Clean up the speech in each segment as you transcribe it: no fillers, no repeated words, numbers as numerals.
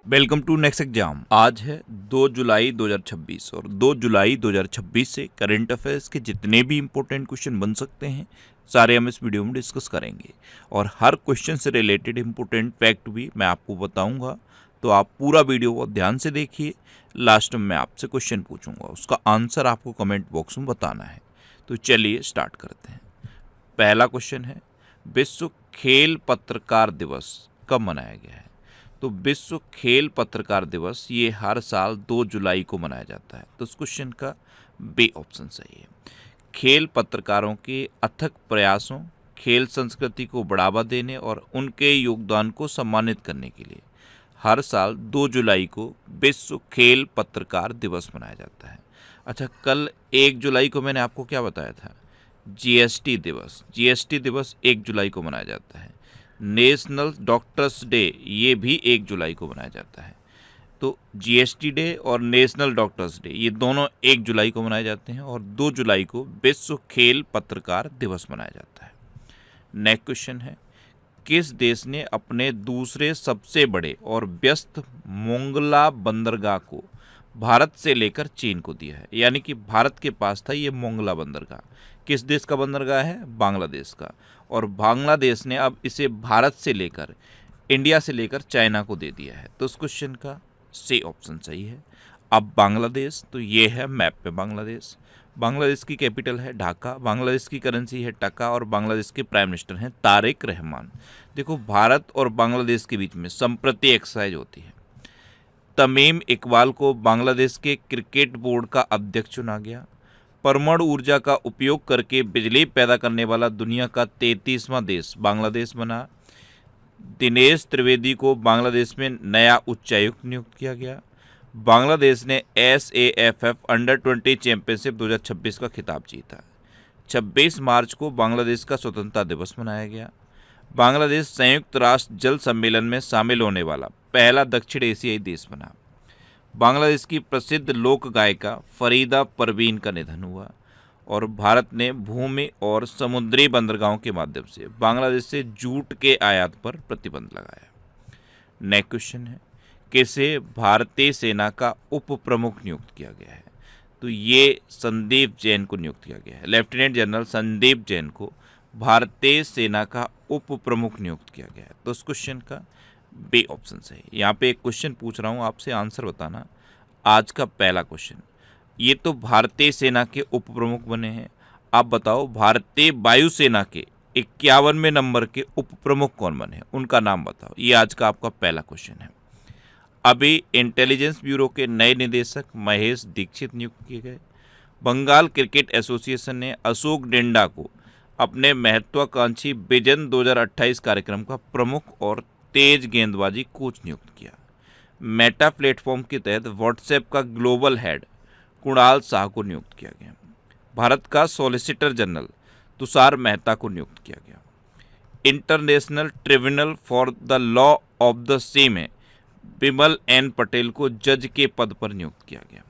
Welcome to next exam. आज है 2 जुलाई 2026 और 2 जुलाई 2026 से करंट अफेयर्स के जितने भी इंपॉर्टेंट क्वेश्चन बन सकते हैं सारे हम इस वीडियो में डिस्कस करेंगे और हर क्वेश्चन से रिलेटेड इंपॉर्टेंट फैक्ट भी मैं आपको बताऊंगा। तो आप पूरा वीडियो को ध्यान से देखिए। लास्ट में मैं आपसे क्वेश्चन पूछूंगा, उसका आंसर आपको कमेंट बॉक्स में बताना है। तो चलिए स्टार्ट करते हैं। पहला क्वेश्चन है, विश्व खेल पत्रकार दिवस कब मनाया गया है? तो विश्व खेल पत्रकार दिवस ये हर साल 2 जुलाई को मनाया जाता है। तो इस क्वेश्चन का बी ऑप्शन सही है। खेल पत्रकारों के अथक प्रयासों, खेल संस्कृति को बढ़ावा देने और उनके योगदान को सम्मानित करने के लिए हर साल 2 जुलाई को विश्व खेल पत्रकार दिवस मनाया जाता है। अच्छा, कल 1 जुलाई को मैंने आपको क्या बताया था? जीएसटी दिवस। जीएसटी दिवस 1 जुलाई को मनाया जाता है। नेशनल डॉक्टर्स डे ये भी 1 जुलाई को मनाया जाता है। तो जीएसटी डे और नेशनल डॉक्टर्स डे ये दोनों 1 जुलाई को मनाए जाते हैं और 2 जुलाई को विश्व खेल पत्रकार दिवस मनाया जाता है। नेक्स्ट क्वेश्चन है, किस देश ने अपने दूसरे सबसे बड़े और व्यस्त मोंगला बंदरगाह को भारत से लेकर चीन को दिया है? यानी कि भारत के पास था ये मोंगला बंदरगाह। किस देश का बंदरगाह है? बांग्लादेश का। और बांग्लादेश ने अब इसे भारत से लेकर, इंडिया से लेकर चाइना को दे दिया है। तो उस क्वेश्चन का सी ऑप्शन सही है। अब बांग्लादेश, तो ये है मैप पे बांग्लादेश। बांग्लादेश की कैपिटल है ढाका, बांग्लादेश की करेंसी है टका और बांग्लादेश के प्राइम मिनिस्टर हैं तारिक रहमान। देखो, भारत और बांग्लादेश के बीच में संप्रति एक्सरसाइज होती है। तमीम इकबाल को बांग्लादेश के क्रिकेट बोर्ड का अध्यक्ष चुना गया। परमाणु ऊर्जा का उपयोग करके बिजली पैदा करने वाला दुनिया का 33वां देश बांग्लादेश बना। दिनेश त्रिवेदी को बांग्लादेश में नया उच्चायुक्त नियुक्त किया गया। बांग्लादेश ने SAFF अंडर-20 चैंपियनशिप 2026 का खिताब जीता। 26 मार्च को बांग्लादेश का स्वतंत्रता दिवस मनाया गया। बांग्लादेश संयुक्त राष्ट्र जल सम्मेलन में शामिल होने वाला पहला दक्षिण एशियाई देश बना। बांग्लादेश की प्रसिद्ध लोक गायिका फरीदा परवीन का निधन हुआ। और भारत ने भूमि और समुद्री बंदरगाहों के माध्यम से बांग्लादेश से जूट के आयात पर प्रतिबंध लगाया। नेक्स्ट क्वेश्चन है, किसे भारतीय सेना का उप प्रमुख नियुक्त किया गया है? तो ये संदीप जैन को नियुक्त किया गया है। लेफ्टिनेंट जनरल संदीप जैन को भारतीय सेना का उप प्रमुख नियुक्त किया गया है। तो उस क्वेश्चन का बी ऑप्शन सही। यहाँ पे एक क्वेश्चन पूछ रहा हूँ, आपसे आंसर बताना। आज का पहला क्वेश्चन, ये तो भारतीय सेना के उप प्रमुख बने हैं। आप बताओ, भारतीय वायुसेना के 51वें नंबर के उप प्रमुख कौन बने हैं? उनका नाम बताओ। ये आज का आपका पहला क्वेश्चन है। अभी इंटेलिजेंस ब्यूरो के नए निदेशक महेश दीक्षित नियुक्त किए गए। बंगाल क्रिकेट एसोसिएशन ने अशोक डिंडा को अपने महत्वाकांक्षी विजन 2028 कार्यक्रम का प्रमुख और तेज गेंदबाजी कोच नियुक्त किया। मेटा प्लेटफॉर्म के तहत व्हाट्सएप का ग्लोबल हेड कुणाल शाह को नियुक्त किया गया। भारत का सॉलिसिटर जनरल तुषार मेहता को नियुक्त किया गया। International tribunal for the law of the sea में बिमल एन पटेल को जज के पद पर नियुक्त किया गया।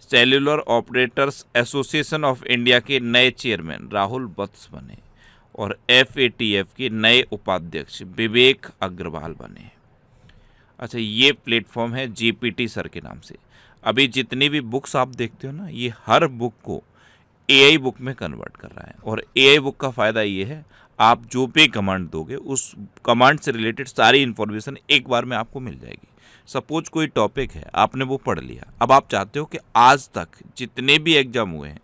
Cellular operators association of India के नए चेयरमैन राहुल वत्स बने और FATF के नए उपाध्यक्ष विवेक अग्रवाल बने। अच्छा, ये प्लेटफॉर्म है GPT सर के नाम से। अभी जितनी भी बुक्स आप देखते हो ना, ये हर बुक को AI बुक में कन्वर्ट कर रहा है। और AI बुक का फ़ायदा ये है, आप जो भी कमांड दोगे उस कमांड से रिलेटेड सारी इन्फॉर्मेशन एक बार में आपको मिल जाएगी। सपोज कोई टॉपिक है, आपने वो पढ़ लिया, अब आप चाहते हो कि आज तक जितने भी एग्जाम हुए हैं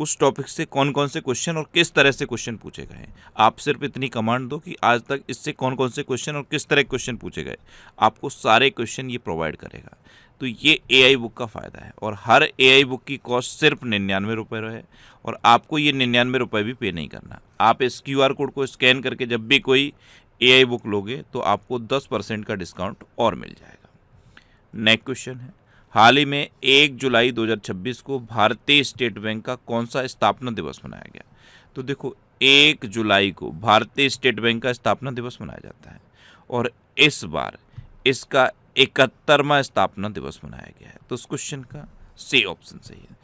उस टॉपिक से कौन कौन से क्वेश्चन और किस तरह से क्वेश्चन पूछे गए हैं, आप सिर्फ इतनी कमांड दो कि आज तक इससे कौन कौन से क्वेश्चन और किस तरह क्वेश्चन पूछे गए, आपको सारे क्वेश्चन ये प्रोवाइड करेगा। तो ये AI बुक का फ़ायदा है। और हर AI बुक की कॉस्ट सिर्फ 99 रुपये है और आपको ये 99 रुपये भी पे नहीं करना। आप इस QR कोड को स्कैन करके जब भी कोई AI बुक लोगे तो आपको 10% का डिस्काउंट और मिल जाएगा। नेक्स्ट क्वेश्चन है, हाल ही में 1 जुलाई 2026 को भारतीय स्टेट बैंक का कौन सा स्थापना दिवस मनाया गया? तो देखो, 1 जुलाई को भारतीय स्टेट बैंक का स्थापना दिवस मनाया जाता है और इस बार इसका 71वां स्थापना दिवस मनाया गया है। तो उस क्वेश्चन का सी ऑप्शन सही है।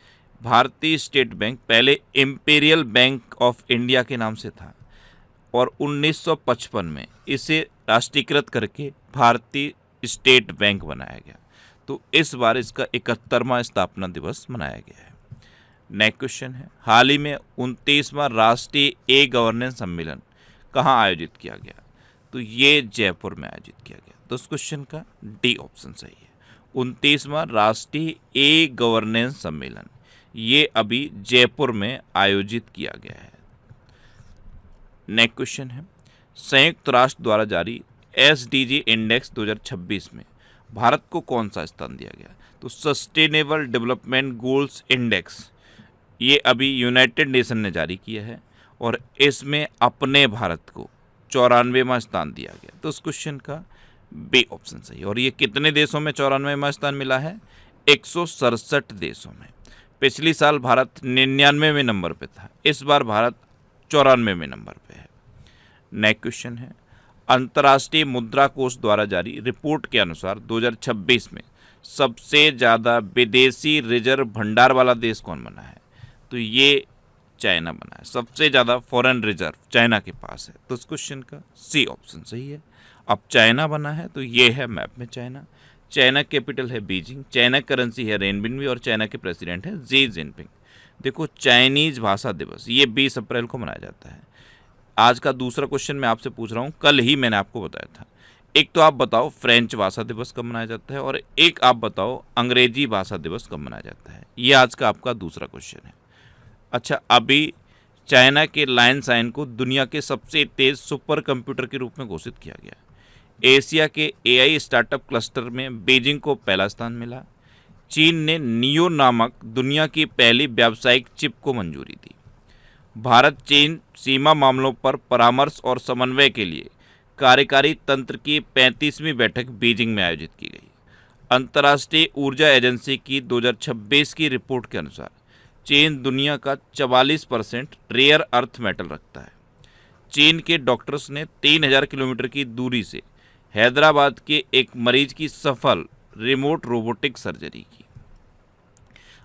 भारतीय स्टेट बैंक पहले इंपीरियल बैंक ऑफ इंडिया के नाम से था और 1955 में इसे राष्ट्रीयकृत करके भारतीय स्टेट बैंक बनाया गया। तो इस बार इसका 71वां स्थापना दिवस मनाया गया है। नेक्स्ट क्वेश्चन है, हाल ही में 29वां राष्ट्रीय ई गवर्नेंस सम्मेलन कहाँ आयोजित किया गया? तो ये जयपुर में आयोजित किया गया। तो इस क्वेश्चन का डी ऑप्शन सही है। 29वां राष्ट्रीय ई गवर्नेंस सम्मेलन ये अभी जयपुर में आयोजित किया गया है। नेक्स्ट क्वेश्चन है, संयुक्त राष्ट्र द्वारा जारी SDG इंडेक्स 2026 में भारत को कौन सा स्थान दिया गया? तो सस्टेनेबल डेवलपमेंट गोल्स इंडेक्स ये अभी यूनाइटेड नेशन ने जारी किया है और इसमें अपने भारत को 94वां स्थान दिया गया। तो इस क्वेश्चन का बी ऑप्शन सही है। और ये कितने देशों में 94वां स्थान मिला है? 167 देशों में। पिछली साल भारत 99वें नंबर पे था, इस बार भारत 94वें नंबर पे है। नेक्स्ट क्वेश्चन है, अंतर्राष्ट्रीय मुद्रा कोष द्वारा जारी रिपोर्ट के अनुसार 2026 में सबसे ज़्यादा विदेशी रिजर्व भंडार वाला देश कौन बना है? तो ये चाइना बना है। सबसे ज़्यादा फॉरेन रिजर्व चाइना के पास है। तो इस क्वेश्चन का सी ऑप्शन सही है। अब चाइना बना है तो ये है मैप में चाइना। चाइना कैपिटल है बीजिंग, चाइना करेंसी है रेनबिनबी और चाइना के प्रेसिडेंट है जी जिनपिंग। देखो, चाइनीज भाषा दिवस ये 20 अप्रैल को मनाया जाता है। आज का दूसरा क्वेश्चन मैं आपसे पूछ रहा हूँ, कल ही मैंने आपको बताया था। एक तो आप बताओ फ्रेंच भाषा दिवस कब मनाया जाता है और एक आप बताओ अंग्रेजी भाषा दिवस कब मनाया जाता है। ये आज का आपका दूसरा क्वेश्चन है। अच्छा, अभी चाइना के लायनसाइन को दुनिया के सबसे तेज सुपर कंप्यूटर के रूप में घोषित किया गया। एशिया के AI स्टार्टअप क्लस्टर में बीजिंग को पहला स्थान मिला। चीन ने नियो नामक दुनिया की पहली व्यावसायिक चिप को मंजूरी दी। भारत चीन सीमा मामलों पर परामर्श और समन्वय के लिए कार्यकारी तंत्र की 35वीं बैठक बीजिंग में आयोजित की गई। अंतर्राष्ट्रीय ऊर्जा एजेंसी की 2026 की रिपोर्ट के अनुसार चीन दुनिया का 44% रेयर अर्थ मेटल रखता है। चीन के डॉक्टर्स ने 3000 किलोमीटर की दूरी से हैदराबाद के एक मरीज की सफल रिमोट रोबोटिक सर्जरी की।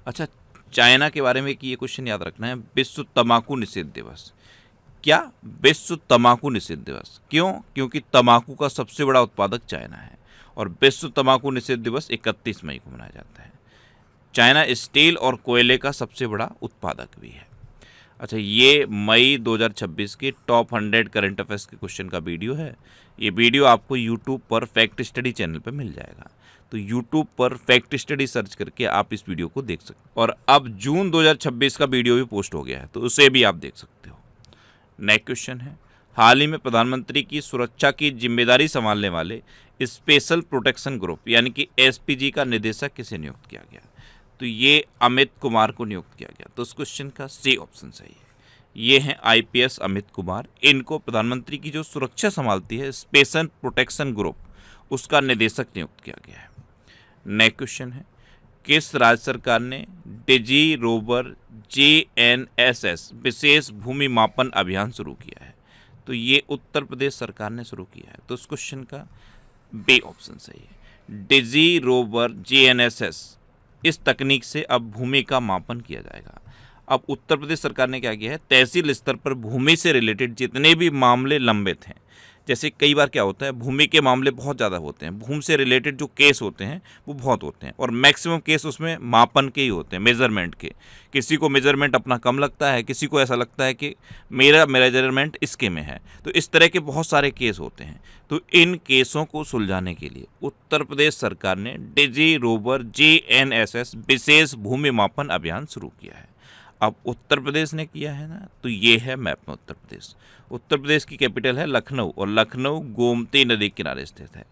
अच्छा, चाइना के बारे में कि ये क्वेश्चन याद रखना है, विश्व तंबाकू निषेध दिवस। क्या? विश्व तंबाकू निषेध दिवस। क्यों? क्योंकि तंबाकू का सबसे बड़ा उत्पादक चाइना है और विश्व तंबाकू निषेध दिवस 31 मई को मनाया जाता है। चाइना स्टील और कोयले का सबसे बड़ा उत्पादक भी है। अच्छा, ये मई 2026 की टॉप 100 करंट अफेयर्स के क्वेश्चन का वीडियो है। ये वीडियो आपको यूट्यूब पर फैक्ट स्टडी चैनल पर मिल जाएगा। तो यूट्यूब पर फैक्ट स्टडी सर्च करके आप इस वीडियो को देख सकते हो। और अब जून 2026 का वीडियो भी पोस्ट हो गया है, तो उसे भी आप देख सकते हो। नेक्स्ट क्वेश्चन है, हाल ही में प्रधानमंत्री की सुरक्षा की जिम्मेदारी संभालने वाले स्पेशल प्रोटेक्शन ग्रुप यानी कि SPG का निदेशक किसे नियुक्त किया गया? तो ये अमित कुमार को नियुक्त किया गया। तो इस क्वेश्चन का सी ऑप्शन सही है। ये हैं IPS अमित कुमार। इनको प्रधानमंत्री की जो सुरक्षा संभालती है स्पेशल प्रोटेक्शन ग्रुप, उसका निदेशक नियुक्त किया गया है। नेक्स्ट क्वेश्चन है, किस राज्य सरकार ने डिजी रोवर GNSS विशेष भूमि मापन अभियान शुरू किया है? तो ये उत्तर प्रदेश सरकार ने शुरू किया है। तो इस क्वेश्चन का बी ऑप्शन सही है। डिजी रोवर GNSS इस तकनीक से अब भूमि का मापन किया जाएगा। अब उत्तर प्रदेश सरकार ने क्या किया है, तहसील स्तर पर भूमि से रिलेटेड जितने भी मामले लंबित हैं, जैसे कई बार क्या होता है, भूमि के मामले बहुत ज़्यादा होते हैं, भूमि से रिलेटेड जो केस होते हैं वो बहुत होते हैं और मैक्सिमम केस उसमें मापन के ही होते हैं, मेजरमेंट के। किसी को मेजरमेंट अपना कम लगता है, किसी को ऐसा लगता है कि मेरा मेजरमेंट इसके में है। तो इस तरह के बहुत सारे केस होते हैं। तो इन केसों को सुलझाने के लिए उत्तर प्रदेश सरकार ने डिजी रोवर GNSS विशेष भूमि मापन अभियान शुरू किया है। अब उत्तर प्रदेश ने किया है ना, तो ये है मैप में उत्तर प्रदेश। उत्तर प्रदेश की कैपिटल है लखनऊ और लखनऊ गोमती नदी किनारे स्थित है।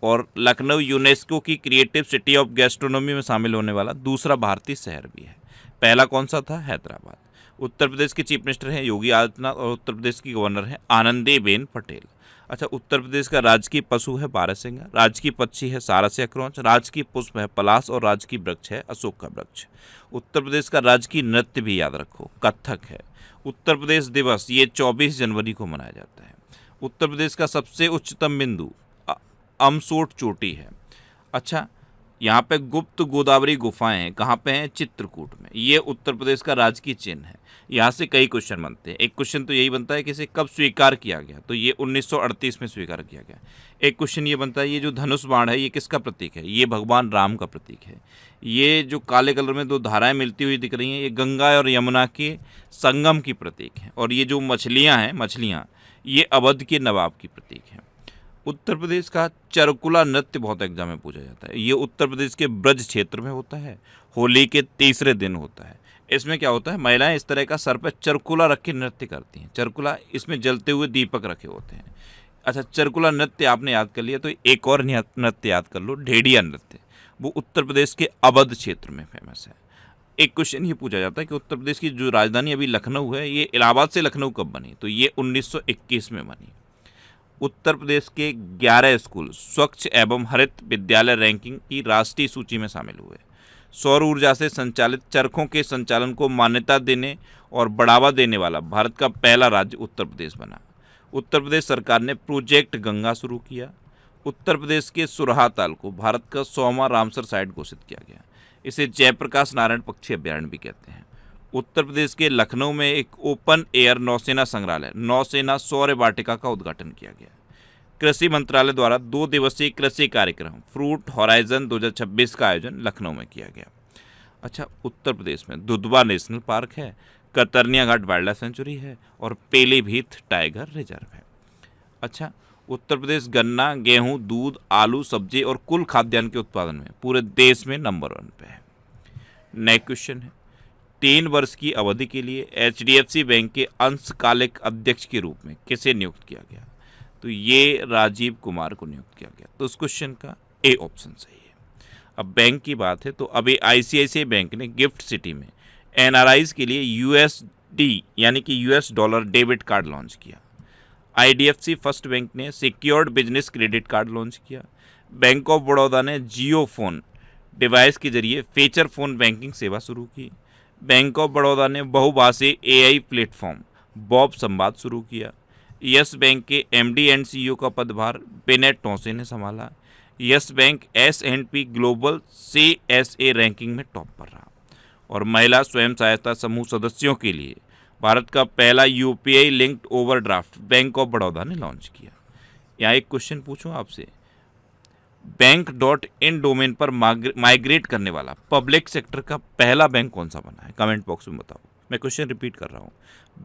और लखनऊ यूनेस्को की क्रिएटिव सिटी ऑफ गैस्ट्रोनॉमी में शामिल होने वाला दूसरा भारतीय शहर भी है। पहला कौन सा था? हैदराबाद। उत्तर प्रदेश के चीफ मिनिस्टर हैं योगी आदित्यनाथ और उत्तर प्रदेश की गवर्नर हैं आनंदीबेन पटेल। अच्छा, उत्तर प्रदेश का राजकीय पशु है बारहसिंगा, राजकीय पक्षी है सारस या क्रोंच, राजकीय पुष्प है पलाश और राजकीय वृक्ष है अशोक का वृक्ष। उत्तर प्रदेश का राजकीय नृत्य भी याद रखो, कथक है। उत्तर प्रदेश दिवस ये 24 जनवरी को मनाया जाता है। उत्तर प्रदेश का सबसे उच्चतम बिंदु अमसोट चोटी है। अच्छा, यहाँ पे गुप्त गोदावरी गुफाएं हैं, कहाँ पे हैं? चित्रकूट में। ये उत्तर प्रदेश का राजकीय चिन्ह है। यहाँ से कई क्वेश्चन बनते हैं। एक क्वेश्चन तो यही बनता है कि इसे कब स्वीकार किया गया, तो ये 1938 में स्वीकार किया गया। एक क्वेश्चन ये बनता है ये जो धनुष बाण है ये किसका प्रतीक है? ये भगवान राम का प्रतीक है। ये जो काले कलर में दो धाराएं मिलती हुई दिख रही हैं ये गंगा और यमुना के संगम की प्रतीक है। और ये जो मछलियाँ हैं मछलियाँ ये अवध के नवाब की प्रतीक है। उत्तर प्रदेश का चरकुला नृत्य बहुत एग्जाम में पूछा जाता है। ये उत्तर प्रदेश के ब्रज क्षेत्र में होता है, होली के तीसरे दिन होता है। इसमें क्या होता है, महिलाएं इस तरह का सर पर चरकुला रख के नृत्य करती हैं। चरकुला, इसमें जलते हुए दीपक रखे होते हैं। अच्छा, चरकुला नृत्य आपने याद कर लिया तो एक और नृत्य याद कर लो, ढेडिया नृत्य। वो उत्तर प्रदेश के अवध क्षेत्र में फेमस है। एक क्वेश्चन ये पूछा जाता है कि उत्तर प्रदेश की जो राजधानी अभी लखनऊ है ये इलाहाबाद से लखनऊ कब बनी? तो ये 1921 में बनी। उत्तर प्रदेश के 11 स्कूल स्वच्छ एवं हरित विद्यालय रैंकिंग की राष्ट्रीय सूची में शामिल हुए। सौर ऊर्जा से संचालित चरखों के संचालन को मान्यता देने और बढ़ावा देने वाला भारत का पहला राज्य उत्तर प्रदेश बना। उत्तर प्रदेश सरकार ने प्रोजेक्ट गंगा शुरू किया। उत्तर प्रदेश के सुरहा ताल को भारत का 100वां रामसर साइट घोषित किया गया। इसे जयप्रकाश नारायण पक्षी अभ्यारण्य भी कहते हैं। उत्तर प्रदेश के लखनऊ में एक ओपन एयर नौसेना संग्रहालय नौसेना शौर्य वाटिका का उद्घाटन किया गया। कृषि मंत्रालय द्वारा 2 दिवसीय कृषि कार्यक्रम फ्रूट हॉराइजन 2026 का आयोजन लखनऊ में किया गया। अच्छा, उत्तर प्रदेश में दुधवा नेशनल पार्क है, कतरनिया घाट वाइल्ड लाइफ सेंचुरी है और पीलीभीत टाइगर रिजर्व है। अच्छा, उत्तर प्रदेश गन्ना, गेहूं, दूध, आलू, सब्जी और कुल खाद्यान्न के उत्पादन में पूरे देश में नंबर 1 पे है। नेक्स्ट क्वेश्चन है, 3 वर्ष की अवधि के लिए HDFC बैंक के अंशकालिक अध्यक्ष के रूप में किसे नियुक्त किया गया? तो ये राजीव कुमार को नियुक्त किया गया। तो उस क्वेश्चन का ए ऑप्शन सही है। अब बैंक की बात है तो अभी ICICI बैंक ने गिफ्ट सिटी में NRIs के लिए USD यानी कि US dollar debit card launch किया। IDFC फर्स्ट बैंक ने secured business credit card launch किया। बैंक ऑफ बड़ौदा ने जियो फोन डिवाइस के जरिए फीचर फोन बैंकिंग सेवा शुरू की। बैंक ऑफ बड़ौदा ने बहुभाषी AI प्लेटफॉर्म बॉब संवाद शुरू किया। यस बैंक के MD एंड CEO का पदभार विनय टोंसे ने संभाला। Yes bank S&P global CSA ranking में टॉप पर रहा। और महिला स्वयं सहायता समूह सदस्यों के लिए भारत का पहला UPI linked overdraft bank of Baroda ने लॉन्च किया। यहाँ एक क्वेश्चन पूछूं आपसे, बैंक.इन डोमेन पर माइग्रेट करने वाला पब्लिक सेक्टर का पहला बैंक कौन सा बना है? कमेंट बॉक्स में बताओ। मैं क्वेश्चन रिपीट कर रहा हूँ,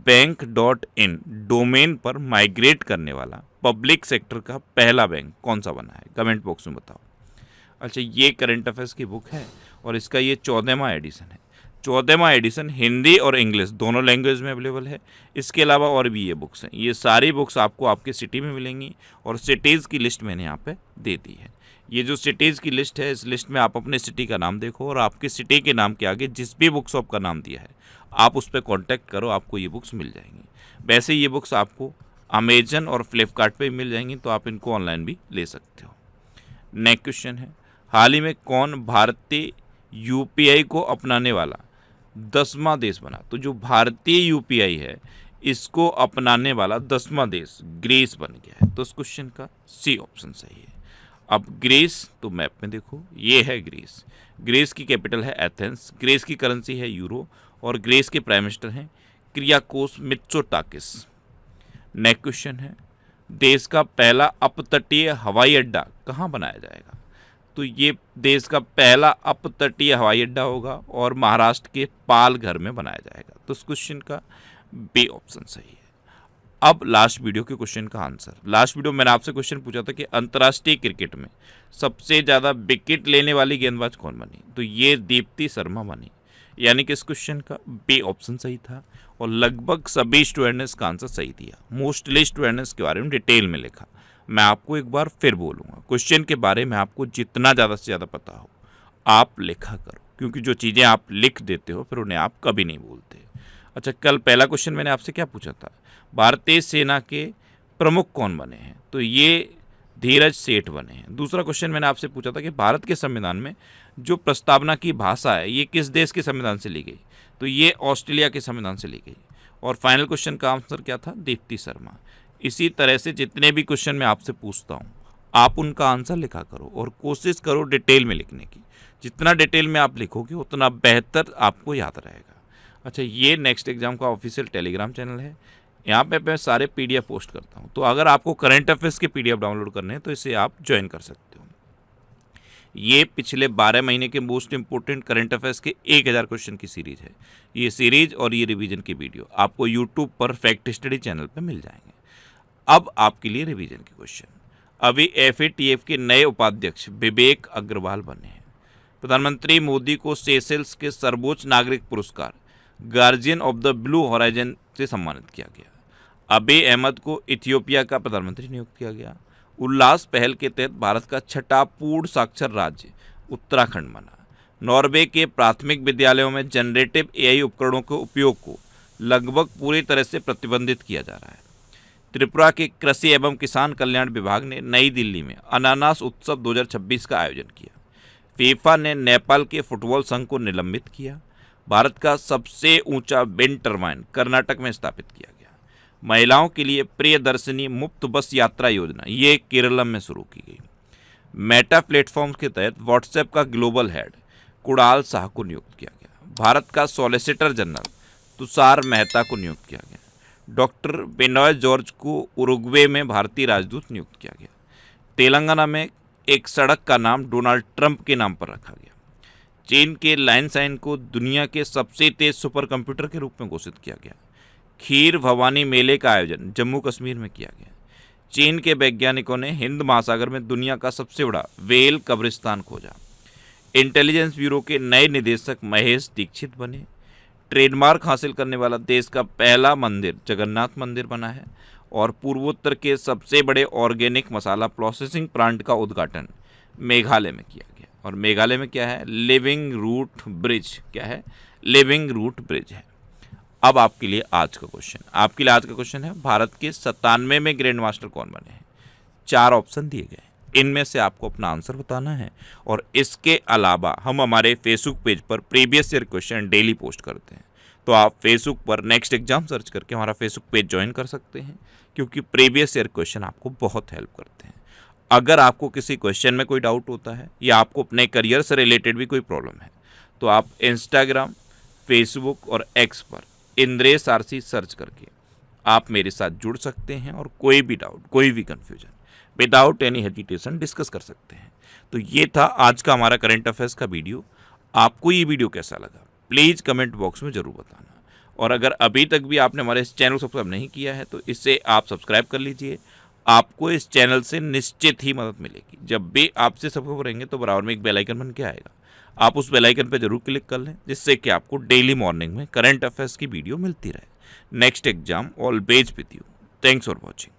बैंक.इन डोमेन पर माइग्रेट करने वाला पब्लिक सेक्टर का पहला बैंक कौन सा बना है? कमेंट बॉक्स में बताओ। अच्छा, ये करंट अफेयर्स की बुक है और इसका ये 14वां एडिशन है। 14वां एडिशन हिंदी और इंग्लिश दोनों लैंग्वेज में अवेलेबल है। इसके अलावा और भी ये बुक्स हैं। ये सारी बुक्स आपको आपके सिटी में मिलेंगी और सिटीज़ की लिस्ट मैंने यहाँ पे दे दी है। ये जो सिटीज़ की लिस्ट है इस लिस्ट में आप अपने सिटी का नाम देखो और आपके सिटी के नाम के आगे जिस भी बुक शॉप का नाम दिया है आप उस पर कॉन्टैक्ट करो, आपको ये बुक्स मिल जाएंगी। वैसे ये बुक्स आपको अमेजन और फ्लिपकार्ट पे मिल जाएंगी तो आप इनको ऑनलाइन भी ले सकते हो। नेक्स्ट क्वेश्चन है, हाल ही में कौन भारतीय UPI को अपनाने वाला 10वां देश बना? तो जो भारतीय UPI है इसको अपनाने वाला 10वां देश ग्रीस बन गया है। तो इस क्वेश्चन का सी ऑप्शन सही है। अब ग्रीस, तो मैप में देखो ये है ग्रीस। ग्रीस की कैपिटल है एथेंस, ग्रीस की करेंसी है यूरो और ग्रीस के प्राइम मिनिस्टर हैं क्रियाकोस मित्सोटाकिस। नेक्स्ट क्वेश्चन है, देश का पहला अपतटीय हवाई अड्डा कहाँ बनाया जाएगा? तो ये देश का पहला अपतटीय हवाई अड्डा होगा और महाराष्ट्र के पालघर में बनाया जाएगा। तो इस क्वेश्चन का बी ऑप्शन सही है। अब लास्ट वीडियो के क्वेश्चन का आंसर। लास्ट वीडियो मैंने आपसे क्वेश्चन पूछा था कि अंतर्राष्ट्रीय क्रिकेट में सबसे ज़्यादा विकेट लेने वाली गेंदबाज कौन बनी? तो ये दीप्ति शर्मा बनी। यानी कि इस क्वेश्चन का बी ऑप्शन सही था और लगभग सभी स्टूडेंट ने इसका आंसर सही दिया। मोस्टली स्टूडेंट ने इसके बारे में डिटेल में लिखा। मैं आपको एक बार फिर बोलूँगा, क्वेश्चन के बारे में आपको जितना ज़्यादा से ज़्यादा पता हो आप लिखा करो, क्योंकि जो चीज़ें आप लिख देते हो फिर उन्हें आप कभी नहीं भूलते। अच्छा, कल पहला क्वेश्चन मैंने आपसे क्या पूछा था, भारतीय सेना के प्रमुख कौन बने हैं? तो ये धीरज सेठ बने हैं। दूसरा क्वेश्चन मैंने आपसे पूछा था कि भारत के संविधान में जो प्रस्तावना की भाषा है ये किस देश के संविधान से ली गई? तो ये ऑस्ट्रेलिया के संविधान से ली गई। और फाइनल क्वेश्चन का आंसर क्या था? दीप्ति शर्मा। इसी तरह से जितने भी क्वेश्चन मैं आपसे पूछता हूँ आप उनका आंसर लिखा करो और कोशिश करो डिटेल में लिखने की। जितना डिटेल में आप लिखोगे उतना बेहतर आपको याद रहेगा। अच्छा, ये नेक्स्ट एग्जाम का ऑफिशियल टेलीग्राम चैनल है। यहाँ पे मैं सारे पीडीएफ पोस्ट करता हूँ, तो अगर आपको करंट अफेयर्स के पीडीएफ डाउनलोड करने हैं तो इसे आप ज्वाइन कर सकते हो। ये पिछले 12 महीने के मोस्ट इंपोर्टेंट करंट अफेयर्स के 1000 क्वेश्चन की सीरीज है। ये सीरीज और ये रिवीजन की वीडियो आपको यूट्यूब पर फैक्ट स्टडी चैनल पर मिल जाएंगे। अब आपके लिए रिवीजन के क्वेश्चन। अभी FATF के नए उपाध्यक्ष विवेक अग्रवाल बने हैं। प्रधानमंत्री मोदी को सेशेल्स के सर्वोच्च नागरिक पुरस्कार guardian of the blue horizon से सम्मानित किया गया। अबे अहमद को इथियोपिया का प्रधानमंत्री नियुक्त किया गया। उल्लास पहल के तहत भारत का छठा पूर्ण साक्षर राज्य उत्तराखंड बना। नॉर्वे के प्राथमिक विद्यालयों में जनरेटिव AI उपकरणों के उपयोग को लगभग पूरी तरह से प्रतिबंधित किया जा रहा है। त्रिपुरा के कृषि एवं किसान कल्याण विभाग ने नई दिल्ली में अनानास उत्सव 2026 का आयोजन किया। फीफा ने नेपाल के फुटबॉल संघ को निलंबित किया। भारत का सबसे ऊंचा विंड टर्बाइन कर्नाटक में स्थापित किया गया। महिलाओं के लिए प्रियदर्शिनी मुफ्त बस यात्रा योजना ये केरल में शुरू की गई। मेटा प्लेटफॉर्म के तहत व्हाट्सएप का ग्लोबल हेड कुणाल शाह को नियुक्त किया गया। भारत का सॉलिसिटर जनरल तुषार मेहता को नियुक्त किया गया। डॉक्टर बेनॉय जॉर्ज को उरुग्वे में भारतीय राजदूत नियुक्त किया गया। तेलंगाना में एक सड़क का नाम डोनाल्ड ट्रंप के नाम पर रखा गया। चीन के लाइनसाइन को दुनिया के सबसे तेज सुपर कंप्यूटर के रूप में घोषित किया गया। खीर भवानी मेले का आयोजन जम्मू कश्मीर में किया गया। चीन के वैज्ञानिकों ने हिंद महासागर में दुनिया का सबसे बड़ा व्हेल कब्रिस्तान खोजा। इंटेलिजेंस ब्यूरो के नए निदेशक महेश दीक्षित बने। ट्रेडमार्क हासिल करने वाला देश का पहला मंदिर जगन्नाथ मंदिर बना है। और पूर्वोत्तर के सबसे बड़े ऑर्गेनिक मसाला प्रोसेसिंग प्लांट का उद्घाटन मेघालय में किया गया। और मेघालय में क्या है? Living root bridge. क्या है? लिविंग रूट ब्रिज है। अब आपके लिए आज का क्वेश्चन है भारत के 97 में ग्रैंड मास्टर कौन बने हैं? 4 ऑप्शन दिए गए, इनमें से आपको अपना आंसर बताना है। और इसके अलावा हम हमारे फेसबुक पेज पर previous year question daily post करते हैं, तो आप फेसबुक पर नेक्स्ट एग्जाम सर्च करके हमारा फेसबुक पेज ज्वाइन कर सकते हैं, क्योंकि प्रीवियस ईयर क्वेश्चन आपको बहुत हेल्प करते हैं। अगर आपको किसी क्वेश्चन में कोई डाउट होता है या आपको अपने करियर से रिलेटेड भी कोई प्रॉब्लम है, तो आप इंस्टाग्राम, फेसबुक और एक्स पर इंद्रेश आरसी सर्च करके आप मेरे साथ जुड़ सकते हैं और कोई भी डाउट, कोई भी confusion without any hesitation discuss कर सकते हैं। तो ये था आज का हमारा करंट अफेयर्स का वीडियो। आपको ये वीडियो कैसा लगा प्लीज़ कमेंट बॉक्स में ज़रूर बताना। और अगर अभी तक भी आपने हमारे इस चैनल को सब्सक्राइब नहीं किया है तो इसे आप सब्सक्राइब कर लीजिए। आपको इस चैनल से निश्चित ही मदद मिलेगी। जब भी आपसे सब्सक्राइब करेंगे तो बराबर में एक बेल आइकन बन के आएगा, आप उस बेल आइकन पर जरूर क्लिक कर लें, जिससे कि आपको डेली मॉर्निंग में करंट अफेयर्स की वीडियो मिलती रहे। Next exam always with you. Thanks for watching.